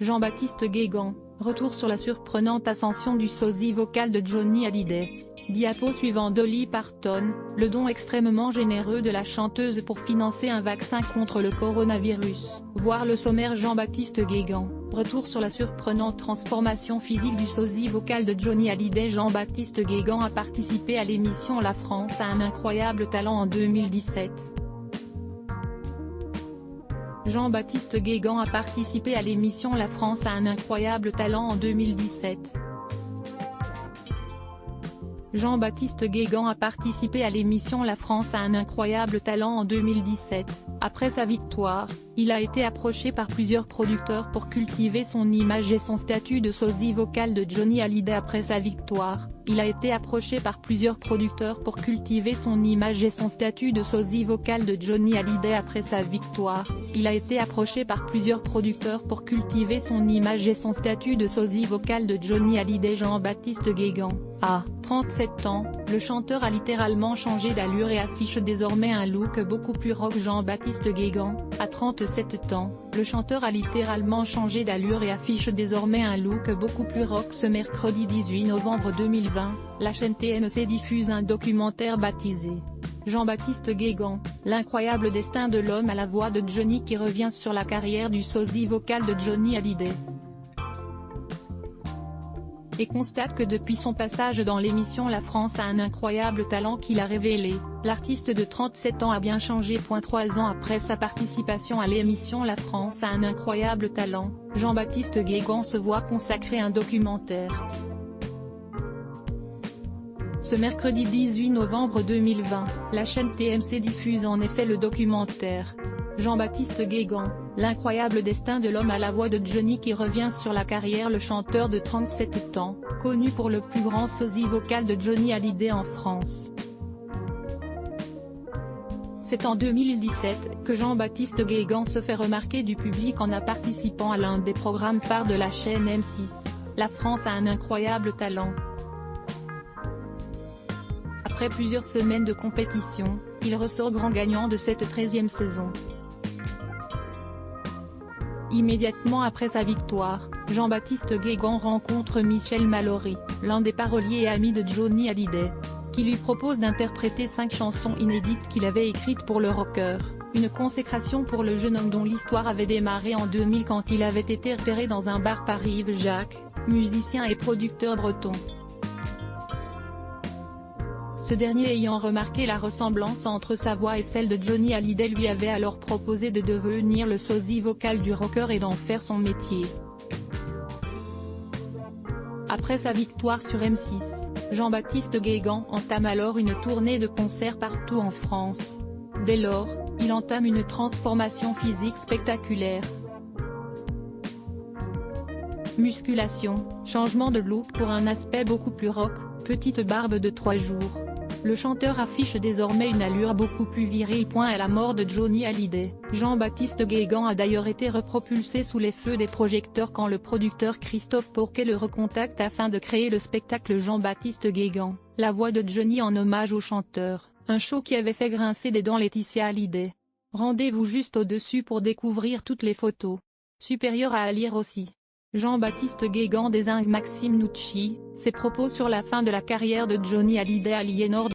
Jean-Baptiste Guégan, retour sur la surprenante ascension du sosie vocal de Johnny Hallyday. Diapo suivant Dolly Parton, le don extrêmement généreux de la chanteuse pour financer un vaccin contre le coronavirus. Voir le sommaire. Jean-Baptiste Guégan, retour sur la surprenante transformation physique du sosie vocal de Johnny Hallyday. Jean-Baptiste Guégan a participé à l'émission La France a un incroyable talent en 2017. Jean-Baptiste Guégan a participé à l'émission La France a un incroyable talent en 2017. Jean-Baptiste Guégan a participé à l'émission La France a un incroyable talent en 2017. Après sa victoire, il a été approché par plusieurs producteurs pour cultiver son image et son statut de sosie vocal de Johnny Hallyday. Après sa victoire, il a été approché par plusieurs producteurs pour cultiver son image et son statut de sosie vocal de Johnny Hallyday. Après sa victoire, il a été approché par plusieurs producteurs pour cultiver son image et son statut de sosie vocal de Johnny Hallyday. Jean-Baptiste Guégan, à 37 ans, le chanteur a littéralement changé d'allure et affiche désormais un look beaucoup plus rock. Jean-Baptiste Guégan, à 37 ans, le chanteur a littéralement changé d'allure et affiche désormais un look beaucoup plus rock. Ce mercredi 18 novembre 2020, la chaîne TMC diffuse un documentaire baptisé Jean-Baptiste Guégan, l'incroyable destin de l'homme à la voix de Johnny, qui revient sur la carrière du sosie vocal de Johnny Hallyday. Et constate que depuis son passage dans l'émission La France a un incroyable talent qu'il a révélé, l'artiste de 37 ans a bien changé. 3 ans après sa participation à l'émission La France a un incroyable talent, Jean-Baptiste Guégan se voit consacrer un documentaire. Ce mercredi 18 novembre 2020, la chaîne TMC diffuse en effet le documentaire Jean-Baptiste Guégan, l'incroyable destin de l'homme à la voix de Johnny, qui revient sur la carrière. Le chanteur de 37 ans, connu pour le plus grand sosie vocal de Johnny Hallyday en France. C'est en 2017 que Jean-Baptiste Guégan se fait remarquer du public en participant à l'un des programmes phares de la chaîne M6, La France a un incroyable talent. Après plusieurs semaines de compétition, il ressort grand gagnant de cette 13e saison. Immédiatement après sa victoire, Jean-Baptiste Guégan rencontre Michel Mallory, l'un des paroliers et amis de Johnny Hallyday, qui lui propose d'interpréter 5 chansons inédites qu'il avait écrites pour le rocker, une consécration pour le jeune homme dont l'histoire avait démarré en 2000 quand il avait été repéré dans un bar par Yves Jacques, musicien et producteur breton. Ce dernier, ayant remarqué la ressemblance entre sa voix et celle de Johnny Hallyday, lui avait alors proposé de devenir le sosie vocal du rocker et d'en faire son métier. Après sa victoire sur M6, Jean-Baptiste Guégan entame alors une tournée de concerts partout en France. Dès lors, il entame une transformation physique spectaculaire. Musculation, changement de look pour un aspect beaucoup plus rock, petite barbe de 3 jours. Le chanteur affiche désormais une allure beaucoup plus virile. À la mort de Johnny Hallyday, Jean-Baptiste Guégan a d'ailleurs été repropulsé sous les feux des projecteurs quand le producteur Christophe Porquet le recontacte afin de créer le spectacle Jean-Baptiste Guégan, la voix de Johnny en hommage au chanteur, un show qui avait fait grincer des dents Laetitia Hallyday. Rendez-vous juste au-dessus pour découvrir toutes les photos. Supérieures à lire aussi. Jean-Baptiste Guégan désigne Maxime Nucci, ses propos sur la fin de la carrière de Johnny Hallyday. Aliénor